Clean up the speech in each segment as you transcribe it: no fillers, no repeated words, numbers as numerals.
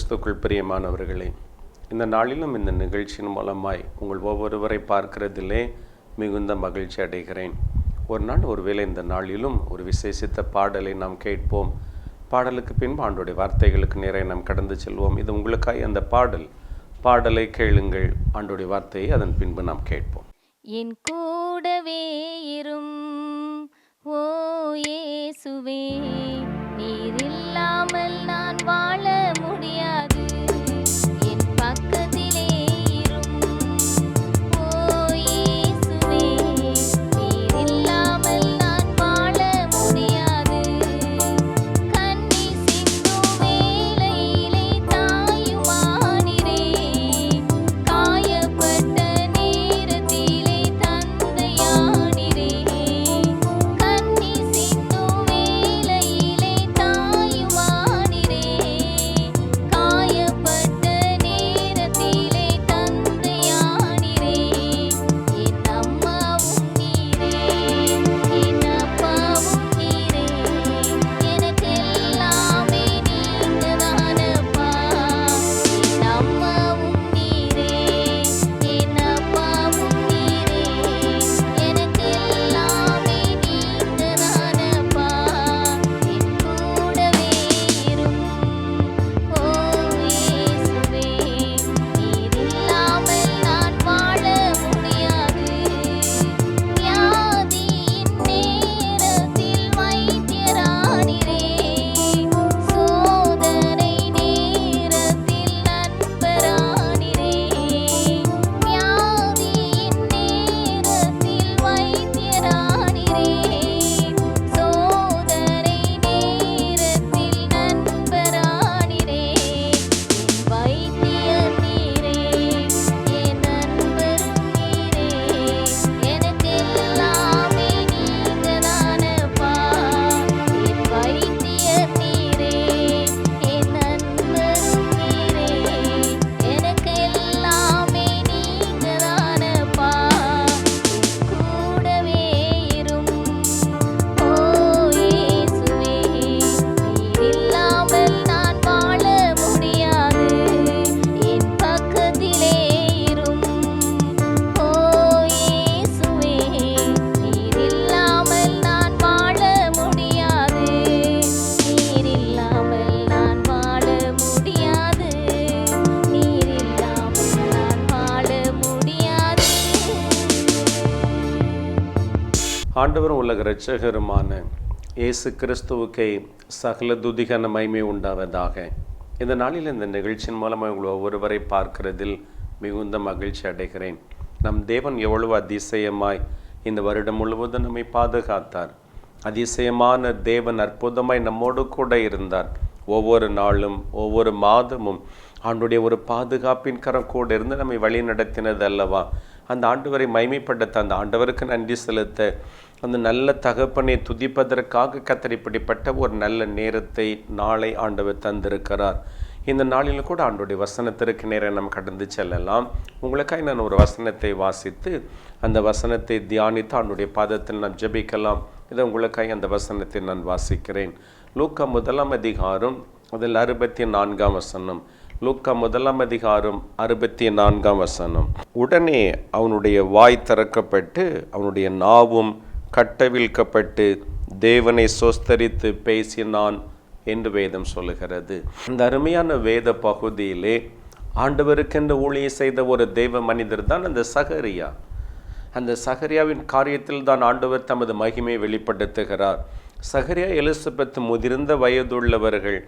கிறிஸ்துக்குள் பிரியமானவர்களே, இந்த நாளிலும் இந்த நிகழ்ச்சியின் மூலமாய் உங்கள் ஒவ்வொருவரை பார்க்கிறதிலே மிகுந்த மகிழ்ச்சி அடைகிறேன். ஒரு நாள் ஒருவேளை இந்த நாளிலும் ஒரு விசேஷித்த பாடலை நாம் கேட்போம். பாடலுக்கு பின்பு ஆண்டோடைய வார்த்தைகளுக்கு நேராக நாம் கடந்து செல்வோம். இது உங்களுக்காய் அந்த பாடலை கேளுங்கள். ஆண்டோடைய வார்த்தையை அதன் பின்பு நாம் கேட்போம். என் கூடவே இரும் ஓ இயேசுவே, நீர் இல்லாமல் நான் வாழ முடியாது. என் பக்கத்திலே இரும் ஓ இயேசுவே, நீர் இல்லாமல் நான் வாழ முடியாது. கண்ணீர் சிந்தும் வேளையிலே தாயுமானீரே, காயப்பட்ட நேரத்திலே தந்தையானீரே. கண்ணீர் சிந்தும் வேளையிலே தாயுமானீரே, காயப்பட்ட நேரத்திலே தந்தையானீரே. என் அம்மாவும் நீரே, என் அப்பாவும் நீரே, எனக்கெல்லாமே நீங்கதானப்பா. என் அம்மாவும் நீரே, என் அப்பாவும் நீரே, எனக்கெல்லாமே நீங்கதானப்பா. என் கூடவே இரும் ஓ இயேசுவே, நீர் இல்லாமல் நான் வாழ முடியாது. வியாதியின் நேரத்தில் வைத்தியரானீரே, சோதனை நேரத்தில் நண்பரானீரே. வியாதியின் நேரத்தில் வைத்தியரானீரே, சோதனை நேரத்தில் நண்பரானீரே. என் வைத்தியர் நீரே, என் நண்பரும் நீரே, எனக்கெல்லாமே நீங்கதானப்பா. என் வைத்தியர் நீரே, என் நண்பரும் நீரே, எனக்கெல்லாமே நீங்கதானப்பா. என் கூடவே இரும் ஓ இயேசுவே, நீர் இல்லாமல் நான் வாழ முடியாது. என் பக்கத்திலே இரும் ஓ இயேசுவே, நீர் இல்லாமல் நான் வாழ முடியாது. நீர் இல்லாமல் நான் வாழ முடியாது. நீர் இல்லாமல் நான் வாழ முடியாது. ஆண்டவரும் உலக இரட்சகருமான இயேசு கிறிஸ்துவுக்கே சகல துதிகன மகிமை உண்டாவதாக. இந்த நாளில் இந்த நிகழ்ச்சியின் மூலமாக உங்கள் ஒவ்வொருவரை பார்க்கிறதில் மிகுந்த மகிழ்ச்சி அடைகிறேன். நம் தேவன் எவ்வளவு அதிசயமாய் இந்த வருடம் முழுவதும் நம்மை பாதுகாத்தார். அதிசயமான தேவன் அற்புதமாய் நம்மோடு கூட இருந்தார். ஒவ்வொரு நாளும் ஒவ்வொரு மாதமும் ஆண்டுடைய ஒரு பாதுகாப்பின் கரம் கூட இருந்து நம்மை வழி நடத்தினது அல்லவா. அந்த ஆண்டவரை மகிமைப்படுத்த, அந்த ஆண்டவருக்கு நன்றி செலுத்த, அந்த நல்ல தகப்பனை துதிப்பதற்காக கர்த்தர் இப்படிப்பட்ட ஒரு நல்ல நேரத்தை நாளை ஆண்டவர் தந்திருக்கிறார். இந்த நாளில் கூட ஆண்டவருடைய வசனத்திற்கு நேரம் நாம் கடந்து செல்லலாம். உங்களுக்காக நான் ஒரு வசனத்தை வாசித்து அந்த வசனத்தை தியானித்து ஆண்டவருடைய பாதத்தில் நாம் ஜெபிக்கலாம். இதை உங்களுக்காக அந்த வசனத்தை நான் வாசிக்கிறேன். லூக்கா 1 அதிகாரம் அதில் 64 வசனம். லூக்கா 1 அதிகாரம் 64 வசனம். உடனே அவனுடைய வாய் திறக்கப்பட்டு அவனுடைய நாவும் கட்டவிழ்க்கப்பட்டு தேவனை சோஸ்தரித்து பேசினான் என்று வேதம் சொல்லுகிறது. இந்த அருமையான வேத பகுதியிலே ஆண்டவருக்கென்று ஊழியம் செய்த ஒரு தேவ மனிதர் தான் அந்த சகரியா. அந்த சகரியாவின் காரியத்தில் தான் ஆண்டவர் தமது மகிமையை வெளிப்படுத்துகிறார். சகரியா எலிசபெத் முதிர்ந்த வயதுள்ளவர்கள்.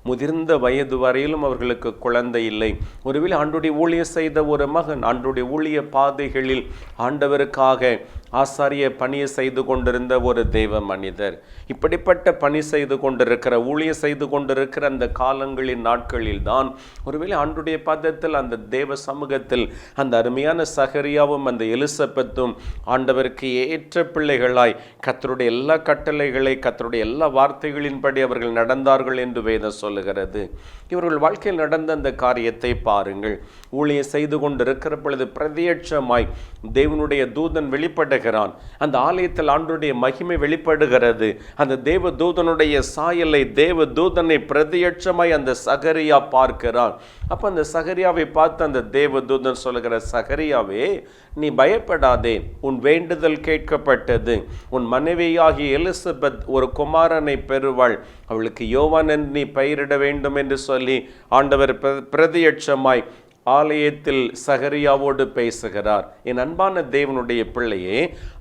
முதிர்ந்த வயது வரையிலும் அவர்களுக்கு குழந்தை இல்லை. ஒருவேளை ஆண்டுடைய ஊழியம் செய்த ஒரு மகன் ஆண்டுடைய ஊழிய பாதைகளில் ஆண்டவருக்காக ஆசாரிய பணியை செய்து கொண்டிருந்த ஒரு தெய்வ மனிதர். இப்படிப்பட்ட பணி செய்து கொண்டிருக்கிற, ஊழியம் செய்து கொண்டிருக்கிற அந்த காலங்களின் நாட்களில் தான் ஒருவேளை ஆண்டுடைய பாதத்தில் அந்த தேவ சமூகத்தில் அந்த அருமையான சகரியாவும் அந்த எலிசபெத்தும் ஆண்டவருக்கு ஏற்ற பிள்ளைகளாய் கர்த்தருடைய எல்லா கட்டளைகளை, கர்த்தருடைய எல்லா வார்த்தைகளின்படி அவர்கள் நடந்தார்கள் என்று வேதம் சொல்லுகிறது. இவர்கள் வாழ்க்கையில் நடந்த அந்த காரியத்தை பாருங்கள். ஊழியம் செய்து கொண்டிருக்கிற பொழுது பிரத்யட்சமாய் தேவனுடைய தூதன் வெளிப்படுகிறார். காணுகிறான். அந்த ஆலயத்தில் ஆண்டவருடைய மகிமை வெளிப்படுகிறது. அந்த தேவ தூதனுடைய சாயலை, தேவ தூதனை பிரதியட்சமாய் அந்த சகரியா பார்க்கிறான். அப்போ அந்த சகரியாவை பார்த்து அந்த தேவ தூதன் சொல்லுகிற, சகரியாவே, நீ பயப்படாதே, உன் வேண்டுதல் கேட்கப்பட்டது. உன் மனைவியாகிய எலிசபெத் ஒரு குமாரனை பெறுவாள், அவளுக்கு யோவான் என்று நீ பெயரிட வேண்டும் என்று சொல்லி ஆண்டவர் பிரதியட்சமாய் ஆலயத்தில் சகரியாவோடு பேசுகிறார். என் அன்பான தேவனுடைய பிள்ளையே,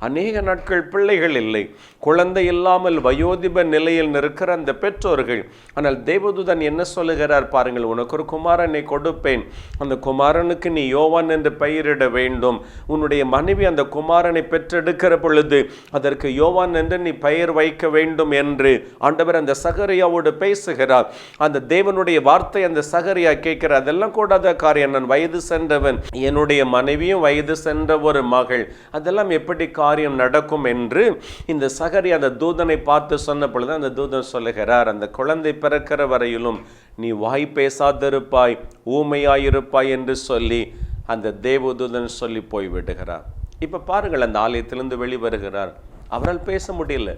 அநேக நாட்கள் பிள்ளைகள் இல்லை, குழந்தை இல்லாமல் வயோதிப நிலையில் நிற்கிற அந்த பெற்றோர்கள். ஆனால் தேவதூதன் என்ன சொல்லுகிறார் பாருங்கள், உனக்கு ஒரு குமாரனை கொடுப்பேன், அந்த குமாரனுக்கு நீ யோவான் என்று பெயரிட வேண்டும். உன்னுடைய மனைவி அந்த குமாரனை பெற்றெடுக்கிற பொழுது அதற்கு யோவான் என்று நீ பெயர் வைக்க வேண்டும் என்று ஆண்டவர் அந்த சகரியாவோடு பேசுகிறார். அந்த தேவனுடைய வார்த்தை அந்த சகரியா கேட்கிறார். அதெல்லாம் கூடாத காரியம், நான் வயது சென்றவன், என்னுடைய மனைவியும் வயது சென்ற ஒரு மகள், அதெல்லாம் எப்படி காரியம் நடக்கும் என்று இந்த சகரியா அந்த தூதனை பார்த்து சொன்ன பொழுது அந்த தூதன் சொல்லுகிறார், அந்த குழந்தை பிறக்கிற வரையிலும் நீ வாய் பேசாதிருப்பாய், ஊமையாயிருப்பாய் என்று சொல்லி அந்த தேவதூதன் சொல்லி போய்விடுகிறார். இப்ப பாருங்கள், அந்த ஆலயத்திலிருந்து வெளிவருகிறார். அவரால் பேச முடியல,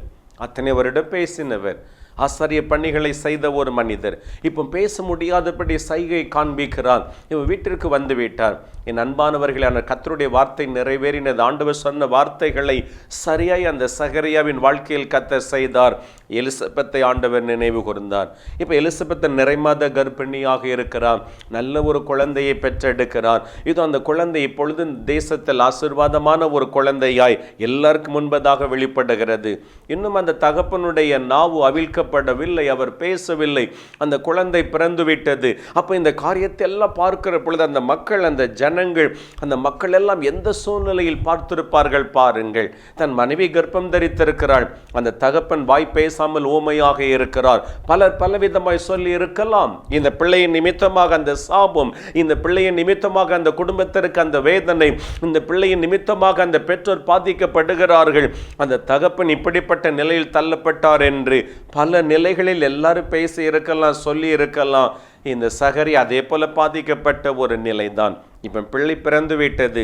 அத்தனை வருடம் பேசினவர், ஆசாரிய பணிகளை செய்த ஒரு மனிதர், இப்போ பேச முடியாதபடி சைகை காண்பிக்கிறார். இவன் வீட்டிற்கு வந்து விட்டார். என் அன்பானவர்களான, கர்த்தருடைய வார்த்தை நிறைவேறினது. ஆண்டவர் சொன்ன வார்த்தைகளை சரியாய் அந்த சகரியாவின் வாழ்க்கையில் கர்த்தர் செய்தார். எலிசபெத்தை ஆண்டவர் நினைவு கூர்ந்தார். இப்போ எலிசபெத் நிறைமாத கர்ப்பிணியாக இருக்கிறார், நல்ல ஒரு குழந்தையை பெற்றெடுக்கிறார். இது அந்த குழந்தை இப்பொழுது தேசத்தில் ஆசீர்வாதமான ஒரு குழந்தையாய் எல்லாருக்கும் முன்பதாக வெளிப்படுகிறது. இன்னும் அந்த தகப்பனுடைய நாவு அவிழ்க்கப்படவில்லை, அவர் பேசவில்லை, அந்த குழந்தை பிறந்து விட்டது. அப்போ இந்த காரியத்தை எல்லாம் பார்க்கிற பொழுது அந்த மக்கள், அந்த ஜனங்கள், அந்த மக்கள் எல்லாம் எந்த சூழ்நிலையில் பார்த்திருப்பார்கள் பாருங்கள். தன் மனைவி கர்ப்பம் தரித்திருக்கிறாள், அந்த தகப்பன் வாய் பேசாமல் ஊமையாக இருக்கிறார். பலர் பலவிதமாய் சொல்லி இருக்கலாம். இந்த பிள்ளையின் நிமித்தமாக அந்த சாபம், இந்த பிள்ளையின் நிமித்தமாக அந்த குடும்பத்திற்கு அந்த வேதனை, இந்த பிள்ளையின் நிமித்தமாக அந்த பெற்றோர் பாதிக்கப்படுகிறார்கள், அந்த தகப்பன் இப்படிப்பட்ட நிலையில் தள்ளப்பட்டார் என்று பல நிலைகளில் எல்லாரும் பேசி இருக்கலாம், சொல்லி இருக்கலாம். இந்த சகரி அதே போல பாதிக்கப்பட்ட ஒரு நிலைதான். இப்ப பிள்ளை பிறந்து விட்டது,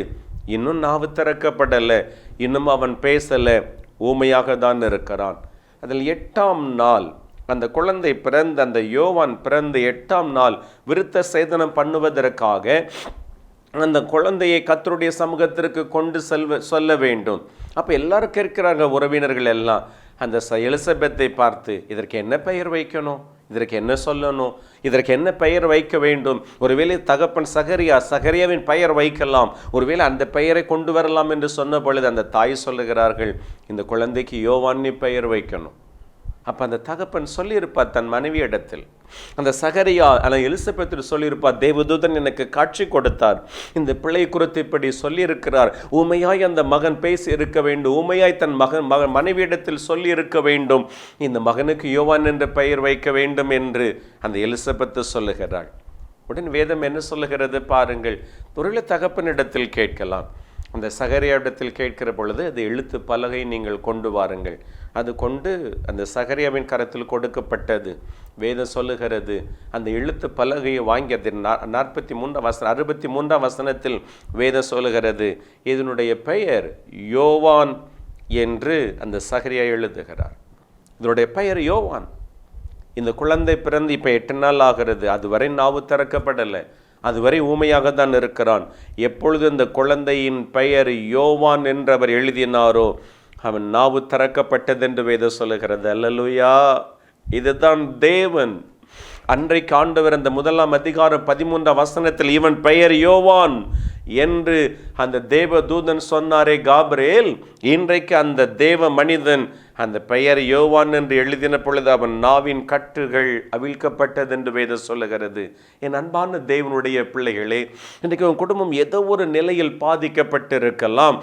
இன்னும் நாவு திறக்கப்படலை, இன்னும் அவன் பேசலை, ஊமையாக தான் இருக்கிறான். அதில் 8ஆம் நாள் அந்த குழந்தை பிறந்த, அந்த யோவான் பிறந்து 8ஆம் நாள் விருத்த சேதனம் பண்ணுவதற்காக அந்த குழந்தையை கர்த்தருடைய சமூகத்திற்கு கொண்டு சொல்ல வேண்டும். அப்போ எல்லாரும் கேட்கிறாங்க, உறவினர்கள் எல்லாம் அந்த எலிசபெத்தை பார்த்து, இதற்கு என்ன பெயர் வைக்கணும், இதற்கு என்ன சொல்லணும், இதற்கு என்ன பெயர் வைக்க வேண்டும். ஒருவேளை தகப்பன் சகரியாவின் பெயர் வைக்கலாம், ஒருவேளை அந்த பெயரை கொண்டு வரலாம் என்று சொன்ன பொழுது அந்த தாய் சொல்லுகிறார்கள், இந்த குழந்தைக்கு யோவான் பெயர் வைக்கணும். அப்போ அந்த தகப்பன் சொல்லியிருப்பார் தன் மனைவி இடத்தில், அந்த சகரியா ஆனால் எலிசபெத்தில் சொல்லியிருப்பார், தேவதூதன் எனக்கு காட்சி கொடுத்தார், இந்த பிள்ளை குறித்து இப்படி சொல்லியிருக்கிறார், ஊமையாய் அந்த மகன் பேசி இருக்க வேண்டும், ஊமையாய் தன் மனைவி இடத்தில் சொல்லி இருக்க வேண்டும், இந்த மகனுக்கு யோவான் என்ற பெயர் வைக்க வேண்டும் என்று அந்த எலிசபெத்து சொல்லுகிறாள். உடன் வேதம் என்ன சொல்லுகிறது பாருங்கள். ஒருவேளை தகப்பனிடத்தில் கேட்கலாம், அந்த சகரியாவிடத்தில் கேட்கிற பொழுது அது எழுத்து பலகை நீங்கள் கொண்டு வாருங்கள். அது கொண்டு அந்த சகரியாவின் கரத்தில் கொடுக்கப்பட்டது. வேதம் சொல்லுகிறது, அந்த எழுத்து பலகையை வாங்கி அது 63ஆம் வசனத்தில் வேதம் சொல்லுகிறது, இதனுடைய பெயர் யோவான் என்று அந்த சகரியா எழுதுகிறார். இதனுடைய பெயர் யோவான். இந்த குழந்தை பிறந்து இப்போ 8 நாள் ஆகிறது, அதுவரை நாவு திறக்கப்படலை, அதுவரை ஊமையாக தான் இருக்கிறான். எப்பொழுது இந்த குழந்தையின் பெயர் யோவான் என்று அவர் எழுதினாரோ அவன் நாவு திறக்கப்பட்டதென்று வேதம் சொல்லுகிறது. அல்லேலூயா! இதுதான் தேவன். அன்றைக்கு ஆண்டவர் அந்த 1ஆம் அதிகாரம் 13ஆம் வசனத்தில் இவன் பெயர் யோவான் என்று அந்த தேவ தூதன் சொன்னாரே காபிரேல், இன்றைக்கு அந்த தேவ மனிதன் அந்த பெயர் யோவான் என்று எழுதின பொழுது அவன் நாவின் கட்டுகள் அவிழ்க்கப்பட்டது என்று வேதம் சொல்லுகிறது. என் அன்பான தேவனுடைய பிள்ளைகளே, இன்றைக்கு உன் குடும்பம் ஏதோ ஒரு நிலையில் பாதிக்கப்பட்டிருக்கலாம்.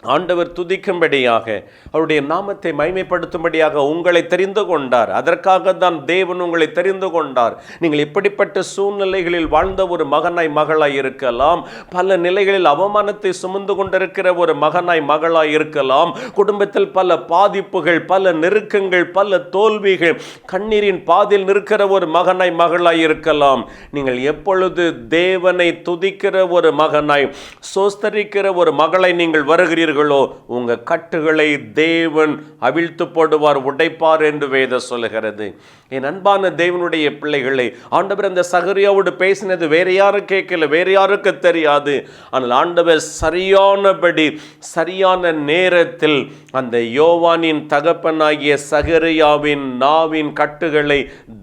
ஆண்டவர் துதிக்கும்படியாக, அவருடைய நாமத்தை மகிமைப்படுத்தும்படியாக உங்களை தெரிந்து கொண்டார். அதற்காக தான் தேவன் உங்களை தெரிந்து கொண்டார். நீங்கள் இப்படிப்பட்ட சூழ்நிலைகளில் வாழ்ந்த ஒரு மகனாய் மகளாய் இருக்கலாம், பல நிலைகளில் அவமானத்தை சுமந்து கொண்டிருக்கிற ஒரு மகனாய் மகளாய் இருக்கலாம், குடும்பத்தில் பல பாதிப்புகள், பல நெருக்கங்கள், பல தோல்விகள், கண்ணீரின் பாதையில் நிற்கிற ஒரு மகனாய் மகளாய் இருக்கலாம். நீங்கள் எப்பொழுது தேவனை துதிக்கிற ஒரு மகனாய், சோஸ்தரிக்கிற ஒரு மகளை நீங்கள் வருகிறீர்கள், அவிழ்ப்பீர்களோ உங்கள் கட்டுகளை தேவன் அவிழ்த்து போடுவார், உடைப்பார் என்று வேதம் சொல்லுகிறது. என் அன்பான தேவனுடைய பிள்ளைகளை, ஆண்டவர் அந்த சகரியாவோடு பேசினது வேற யாரும் கேட்கல, வேற யாருக்கு தெரியாது. ஆனால் ஆண்டவர் சரியானபடி சரியான நேரத்தில் அந்த யோவானின் தகப்பனாகிய சகரியாவின் நாவின் கட்டுகளை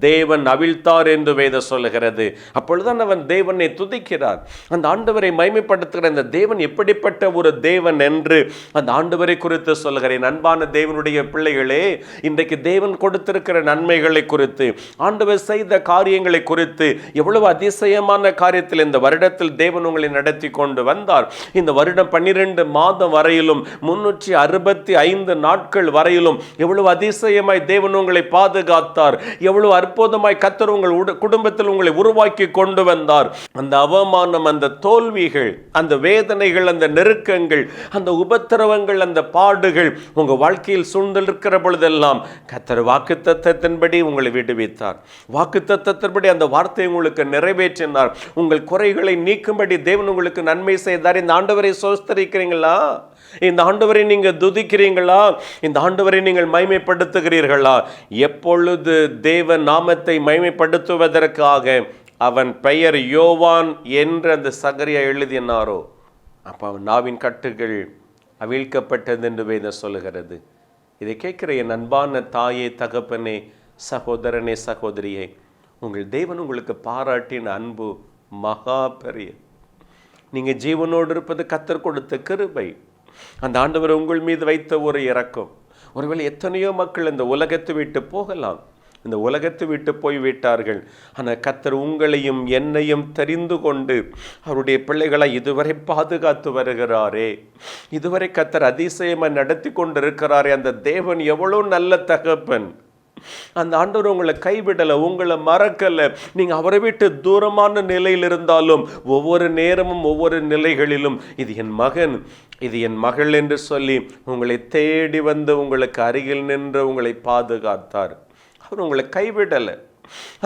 தேவன் அவிழ்த்தார் என்று வேதம் சொல்லுகிறது. அப்பொழுதுதான் அவன் தேவனை துதிக்கிறார். அந்த ஆண்டவரை மைமைப்படுத்துகிற அந்த தேவன் எப்படிப்பட்ட ஒரு தேவன் என்று அந்த ஆண்டவரை குறித்து சொல்லுகிறேன். அன்பான தேவனுடைய பிள்ளைகளே, இன்றைக்கு தேவன் கொடுத்திருக்கிற நன்மைகளை குறித்து, ஆண்டவர் செய்த காரியங்களை குறித்து, எவ்வளவு அதிசயமான காரியத்தில் இந்த வருடத்தில் தேவன் உங்களை நடத்தி கொண்டு வந்தார். இந்த வருடம் 12 மாதம் வரையிலும் 365 நாட்கள் வரையிலும் எவ்வளவு அதிசயமாய் தேவன் உங்களை பாதுகாத்தார். எவ்வளவு அற்புதமாய் கர்த்தர் உங்கள் குடும்பத்தில் உங்களை உருவாக்கி கொண்டு வந்தார். அந்த அவமானம், அந்த தோல்விகள், அந்த வேதனைகள், அந்த நெருக்கங்கள், அந்த உபத்திரவங்கள், அந்த பாடுகள் உங்க வாழ்க்கையில் சூழ்ந்திருக்கிற பொழுதெல்லாம் கர்த்தர் வாக்குத்தத்தத்தின்படி உங்களை விடுவித்தார். வாக்குத்தத்தத்தின்படி அந்த வார்த்தையை உங்களுக்கு நிறைவேற்றினார். உங்கள் குறைகளை நீக்கும்படி தேவன் உங்களுக்கு நன்மை செய்தார். இந்த ஆண்டவரை சோஸ்தரிக்கிறீங்களா? இந்த ஆண்டவரை நீங்கள் துதிக்கிறீங்களா? இந்த ஆண்டவரை நீங்கள் மைமைப்படுத்துகிறீர்களா? எப்பொழுது தேவ நாமத்தை மைமைப்படுத்துவதற்காக அவன் பெயர் யோவான் என்று அந்த சகரியா எழுதினாரோ, அப்போ அவன் நாவின் கட்டுகள் அவிழ்க்கப்பட்டது என்று வேதம் சொல்லுகிறது. இதை கேட்கிற என் அன்பான தாயே, தகப்பனே, சகோதரனே, சகோதரியே, உங்கள் தேவன் உங்களுக்கு பாராட்டின அன்பு மகா பெரிய. நீங்கள் ஜீவனோடு இருப்பது கர்த்தர் கொடுத்த கிருபை. அந்த ஆண்டவர் உங்கள் மீது வைத்த ஒரு இரக்கம். ஒருவேளை எத்தனையோ மக்கள் இந்த உலகத்தை விட்டு போகலாம், இந்த உலகத்தை விட்டு போய்விட்டார்கள். ஆனால் கர்த்தர் உங்களையும் என்னையும் தெரிந்து கொண்டு அவருடைய பிள்ளைகளை இதுவரை பாதுகாத்து வருகிறாரே, இதுவரை கர்த்தர் அதிசயமாக நடத்தி கொண்டு இருக்கிறாரே. அந்த தேவன் எவ்வளோ நல்ல தகப்பன். அந்த ஆண்டவர் உங்களை கைவிடலை, உங்களை மறக்கலை. நீங்கள் அவரை விட்டு தூரமான நிலையில் இருந்தாலும் ஒவ்வொரு நேரமும் ஒவ்வொரு நிலைகளிலும் இது என் மகன், இது என் மகள் என்று சொல்லி உங்களை தேடி வந்து உங்களுக்கு அருகில் நின்று உங்களை பாதுகாத்தார். அவர் உங்களை கைவிடலை.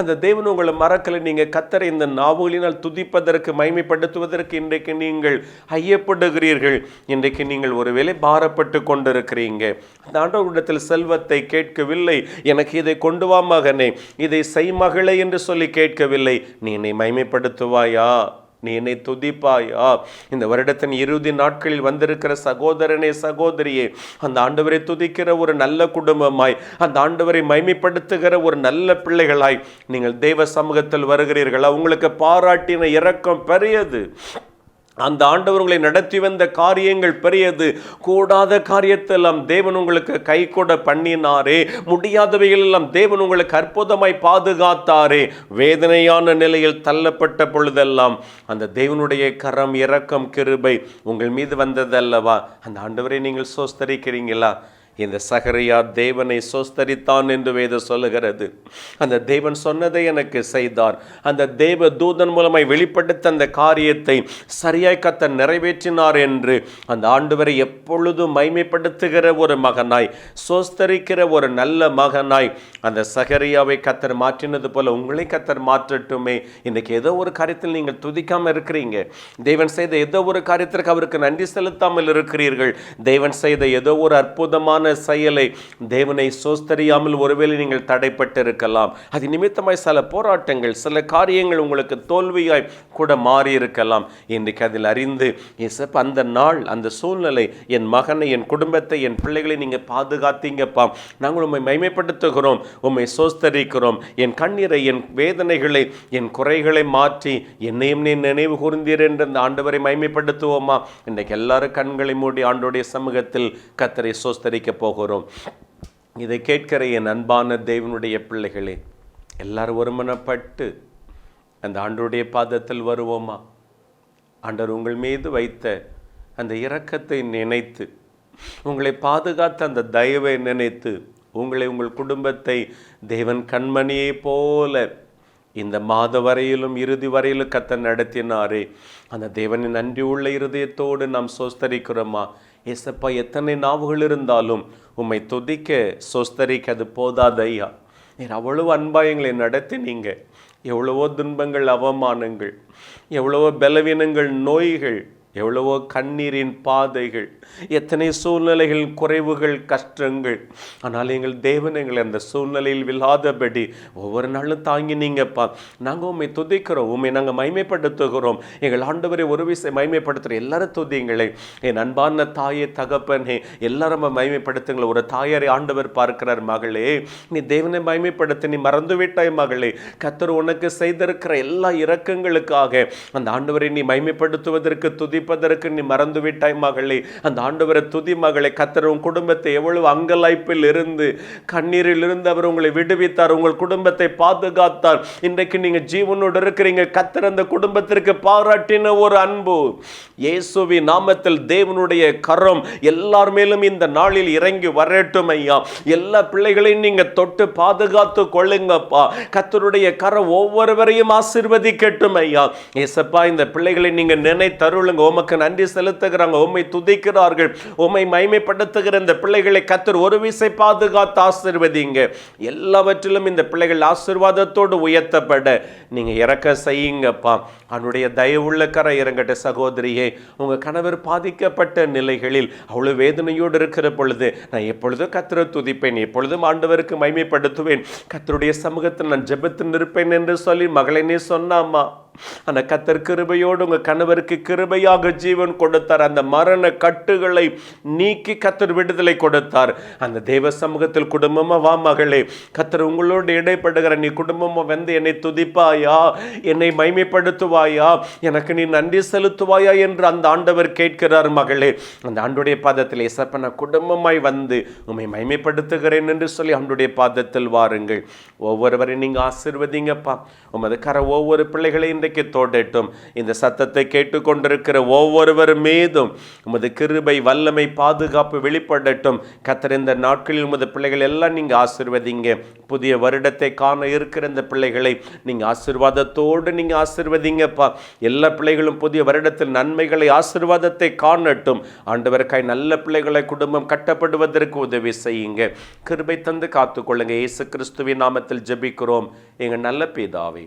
அந்த தேவன் உங்களை மறக்கலை. நீங்கள் கர்த்தரை இந்த நாவுகளினால் துதிப்பதற்கு, மைமைப்படுத்துவதற்கு இன்றைக்கு நீங்கள் ஐயப்படுகிறீர்கள். இன்றைக்கு நீங்கள் ஒருவேளை பாரப்பட்டு கொண்டிருக்கிறீங்க. அந்த ஆண்டவரிடத்தில் செல்வத்தை கேட்கவில்லை. எனக்கு இதை கொண்டு வா மகனே, இதை செய் மகளே என்று சொல்லி கேட்கவில்லை. நீ என்னை மைமைப்படுத்துவாயா? நீ என்னை துதிப்பாயா? இந்த வருடத்தின் இறுதி நாட்களில் வந்திருக்கிற சகோதரனே, சகோதரியே, அந்த ஆண்டவரை துதிக்கிற ஒரு நல்ல குடும்பமாய், அந்த ஆண்டவரை மைமைப்படுத்துகிற ஒரு நல்ல பிள்ளைகளாய் நீங்கள் தெய்வ சமூகத்தில் வருகிறீர்களா? உங்களுக்கு பாராட்டின இரக்கம் பெரியது. அந்த ஆண்டவர் உங்களை நடத்தி வந்த காரியங்கள் பெரியது. கூடாத காரியத்தெல்லாம் தேவன் உங்களுக்கு கை கொட பண்ணினாரே, முடியாதவைகள் எல்லாம் தேவன் உங்களுக்கு அற்புதமாய் பாதுகாத்தாரே. வேதனையான நிலையில் தள்ளப்பட்ட பொழுதெல்லாம் அந்த தேவனுடைய கரம், இரக்கம், கிருபை உங்கள் மீது வந்ததல்லவா? அந்த ஆண்டவரை நீங்கள் சோஸ்தரிக்கிறீங்களா? இந்த சகரியா தேவனை சோஸ்தரித்தான் என்று வேதம் சொல்லுகிறது. அந்த தேவன் சொன்னதை எனக்கு செய்தார். அந்த தேவ தூதன் மூலமாய் வெளிப்படுத்த அந்த காரியத்தை சரியாய் கர்த்தர் நிறைவேற்றினார் என்று அந்த ஆண்டவரை எப்பொழுதும் மைமைப்படுத்துகிற ஒரு மகனாய், சோஸ்தரிக்கிற ஒரு நல்ல மகனாய் அந்த சகரியாவை கர்த்தர் மாற்றினது போல உங்களை கர்த்தர் மாற்றட்டுமே. இன்றைக்கு ஏதோ ஒரு காரியத்தில் நீங்கள் துதிக்காமல் இருக்கிறீங்க. தேவன் செய்த ஏதோ ஒரு காரியத்திற்கு அவருக்கு நன்றி செலுத்தாமல் இருக்கிறீர்கள். தேவன் செய்த ஏதோ ஒரு அற்புதமான செயலை தேவனை சோஸ்தரியாமல் ஒருவேளை நீங்கள் தடைப்பட்டு இருக்கலாம். அது நிமித்தமாய் சில போராட்டங்கள், சில காரியங்கள் உங்களுக்கு தோல்வியாய் கூட மாறி இருக்கலாம். இன்றைக்கு அதில் அறிந்து அந்த நாள், அந்த சூழ்நிலை, என் மகனை, என் குடும்பத்தை, என் பிள்ளைகளை நீங்கள் பாதுகாத்தீங்கப்பா, நாங்கள் உம்மை மைமைப்படுத்துகிறோம், உம்மை சோஸ்தரிக்கிறோம். என் கண்ணீரை, என் வேதனைகளை, என் குறைகளை மாற்றி என்னையும் நீ நினைவு கூர்ந்தீர் என்று அந்த ஆண்டவரை மைமைப்படுத்துவோமா? இன்றைக்கு எல்லாரும் கண்களை மூடி ஆண்டோடைய சமூகத்தில் கர்த்தரை சோஸ்தரிக்க போகிறோம். இதை கேட்கிற என் அன்பான தேவனுடைய பிள்ளைகளே, எல்லாரும் ஒருமனப்பட்டு அந்த ஆண்டவருடைய பாதத்தில் வருவோமா? ஆண்டவர் உங்கள் மீது வைத்த அந்த இரக்கத்தை நினைத்து, உங்களை பாதுகாத்த அந்த தயவை நினைத்து, உங்களை, உங்கள் குடும்பத்தை தேவன் கண்மணியை போல இந்த மாத வரையிலும் இறுதி வரையிலும் கர்த்தர் நடத்தினாரே, அந்த தேவனின் நன்றி உள்ள இருதயத்தோடு நாம் சோஸ்தரிக்கிறோமா? ஏசப்பா, எத்தனை நாவுகள் இருந்தாலும் உம்மை துதிக்க, சோஸ்தரிக்க அது போதாதையா. நீர் அவ்வளவு அன்பாக எங்களை நடத்தினீங்க. எவ்வளவோ துன்பங்கள், அவமானங்கள், எவ்வளவோ பலவீனங்கள், நோய்கள் எவ்வளவோ கண்ணீரின் பாதைகள், எத்தனை சூழ்நிலைகள், குறைவுகள், கஷ்டங்கள். ஆனால் எங்கள் தேவன் எங்களை அந்த சூழ்நிலையில் விழாதபடி ஒவ்வொரு நாளும் தாங்கி நீங்கப்பா. நாங்கள் உண்மை துதிக்கிறோம், உண்மை நாங்கள் மைமைப்படுத்துகிறோம். எங்கள் ஆண்டவரை ஒரு விஷயம் மைமைப்படுத்துகிற எல்லாரும் துதிங்களே. என் அன்பான தாயே, தகப்பனே, எல்லாரும் மைமைப்படுத்துங்களே. ஒரு தாயாரை ஆண்டவர் பார்க்கிறார். மகளே, நீ தேவனை மைமைப்படுத்த நீ மறந்துவிட்டாய் மகளே. கர்த்தர் உனக்கு செய்திருக்கிற எல்லா இரக்கங்களுக்காக அந்த ஆண்டவரை நீ மைமைப்படுத்துவதற்கு, துதிப்பதற்கு நீ மறந்துவிட்டாய் மகளே. அந்த ஆண்டவரை துதி மகளே. கர்த்தர் உன் குடும்பத்தை எவ்வளவு அங்கலாய்ப்பில் இருந்து, கண்ணீரில் இருந்து அவர் உங்களை விடுவித்தார், உங்கள் குடும்பத்தை பாதுகாத்தார். இன்றைக்கு நீங்க ஜீவனோடு இருக்கிறீங்க. கர்த்தர் அந்த குடும்பத்திற்கு பாராட்டின ஒரு அன்பு. இயேசுவின் நாமத்தில் தேவனுடைய கரம் எல்லார் மேலும் இந்த நாளில் இறங்கி வரட்டும் ஐயா. எல்லா பிள்ளைகளையும் நீங்க தொட்டு பாதுகாத்து கொள்ளுங்கப்பா. கர்த்தருடைய கரம் ஒவ்வொருவரையும் ஆசீர்வதிக்கட்டும் ஐயா. ஏசப்பா, இந்த பிள்ளைகளை நீங்க நினைத்தருளுங்க. உமக்கு நன்றி செலுத்துகிறாங்க, உம்மை துதிக்கிறார்கள், உம்மை மைமைப்படுத்துகிற இந்த பிள்ளைகளை கர்த்தர் ஒரு விசை பாதுகாத்து ஆசீர்வதிங்க. எல்லாவற்றிலும் இந்த பிள்ளைகள் ஆசீர்வாதத்தோடு உயர்த்தப்பட நீங்க இறக்க செய்யுங்கப்பா. அவனுடைய தயவுள்ள கரை இறங்கட்ட. சகோதரியே, உங்க கணவர் பாதிக்கப்பட்ட நிலைகளில் அவ்வளவு வேதனையோடு இருக்கிற பொழுது, நான் எப்பொழுதும் கர்த்தரை துதிப்பேன், எப்பொழுதும் ஆண்டவருக்கு மைமைப்படுத்துவேன், கர்த்தருடைய சமூகத்தில் நான் ஜெபத்தில் இருப்பேன் என்று சொல்லி மகளே சொன்னாமா. அந்த கர்த்தர் கிருபையோடு உங்க கணவருக்கு கிருபையாக ஜீவன் கொடுத்தார். அந்த மரண கட்டுகளை நீக்கி கர்த்தர் விடுதலை கொடுத்தார். அந்த தேவ சமூகத்தில் குடும்பமா வா மகளே. கர்த்தர் உங்களோடு இடைப்படுகிற. நீ குடும்பமா வந்து என்னை துதிப்பாயா, என்னை மைமைப்படுத்துவாயா, எனக்கு நீ நன்றி செலுத்துவாயா என்று அந்த ஆண்டவர் கேட்கிறார் மகளே. அந்த ஆண்டுடைய பாதத்தில் ஏசப்பா, நான் குடும்பமாய் வந்து உம்மை மைமைப்படுத்துகிறேன் என்று சொல்லி ஆண்டுடைய பாதத்தில் வாருங்கள். ஒவ்வொருவரை நீங்க ஆசீர்வதிங்கப்பா. உமது கர ஒவ்வொரு பிள்ளைகளையும் இன்றைக்கு தோடட்டும். இந்த சத்தத்தை கேட்டுக்கொண்டிருக்கிற ஒவ்வொருவர் மீதும் உமது கிருபை, வல்லமை, பாதுகாப்பு வெளிப்படட்டும். கர்த்தர், இந்த நாட்களில் உமது பிள்ளைகள் எல்லாம் நீங்க ஆசீர்வதிங்க. புதிய வருடத்தை காண இருக்கிற இந்த பிள்ளைகளை நீங்க ஆசீர்வாதத்தோடு நீங்க ஆசீர்வதிங்கப்பா. எல்லா பிள்ளைகளும் புதிய வருடத்தில் நன்மைகளை, ஆசீர்வாதத்தை காணட்டும். ஆண்டவருக்காய் நல்ல பிள்ளைகளை குடும்பம் கட்டப்படுவதற்கு உதவி செய்யுங்க. கிருபை தந்து காத்துக்கொள்ளுங்க. இயேசு கிறிஸ்துவின் நாமத்தில் ஜெபிக்கிறோம் எங்கள் நல்ல பிதாவே.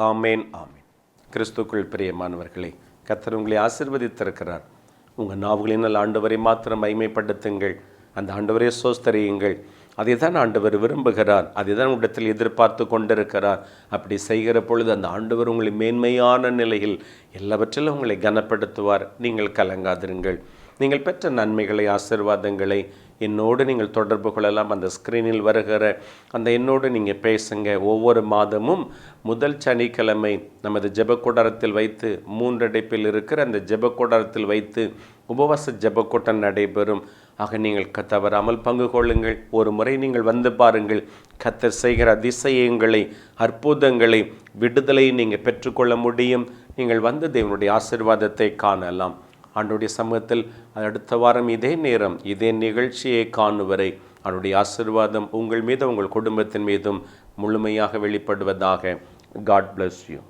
ஆமேன், ஆமேன். கிறிஸ்துக்குள் பிரியமானவர்களே, கர்த்தர் உங்களை ஆசீர்வதித்திருக்கிறார். உங்கள் நாவுகளினால் ஆண்டவரை மாத்திரம் மைமைப்படுத்துங்கள். அந்த ஆண்டவரை சோஸ்தரியுங்கள். அதை தான் ஆண்டவர் விரும்புகிறார். அதை தான் உங்களிடத்தில் எதிர்பார்த்து கொண்டிருக்கிறார். அப்படி செய்கிற பொழுது அந்த ஆண்டவர் உங்களை மேன்மையான நிலையில் எல்லாவற்றிலும் உங்களை கனப்படுத்துவார். நீங்கள் கலங்காதிருங்கள். நீங்கள் பெற்ற நன்மைகளை, ஆசீர்வாதங்களை என்னோடு நீங்கள் தொடர்பு கொள்ளலாம். அந்த ஸ்க்ரீனில் வருகிற அந்த என்னோடு நீங்கள் பேசுங்க. ஒவ்வொரு மாதமும் முதல் சனிக்கிழமை நமது ஜெபக்கூடாரத்தில் வைத்து, 3 அடைப்பில் இருக்கிற அந்த ஜெபக்கூடாரத்தில் வைத்து உபவாச ஜெபக்கூட்டம் நடைபெறும். ஆக நீங்கள் தவறாமல் பங்கு கொள்ளுங்கள். ஒரு முறை நீங்கள் வந்து பாருங்கள். கர்த்தர் செய்கிற அதிசயங்களை, அற்புதங்களை, விடுதலை நீங்கள் பெற்றுக்கொள்ள முடியும். நீங்கள் வந்து தேவனுடைய ஆசீர்வாதத்தை காணலாம். ஆண்டவருடைய சமூகத்தில் அடுத்த வாரம் இதே நேரம் இதே நிகழ்ச்சியை காணுவரை அவருடைய ஆசீர்வாதம் உங்கள் மீதும் உங்கள் குடும்பத்தின் மீதும் முழுமையாக வெளிப்படுவதாக. God bless you.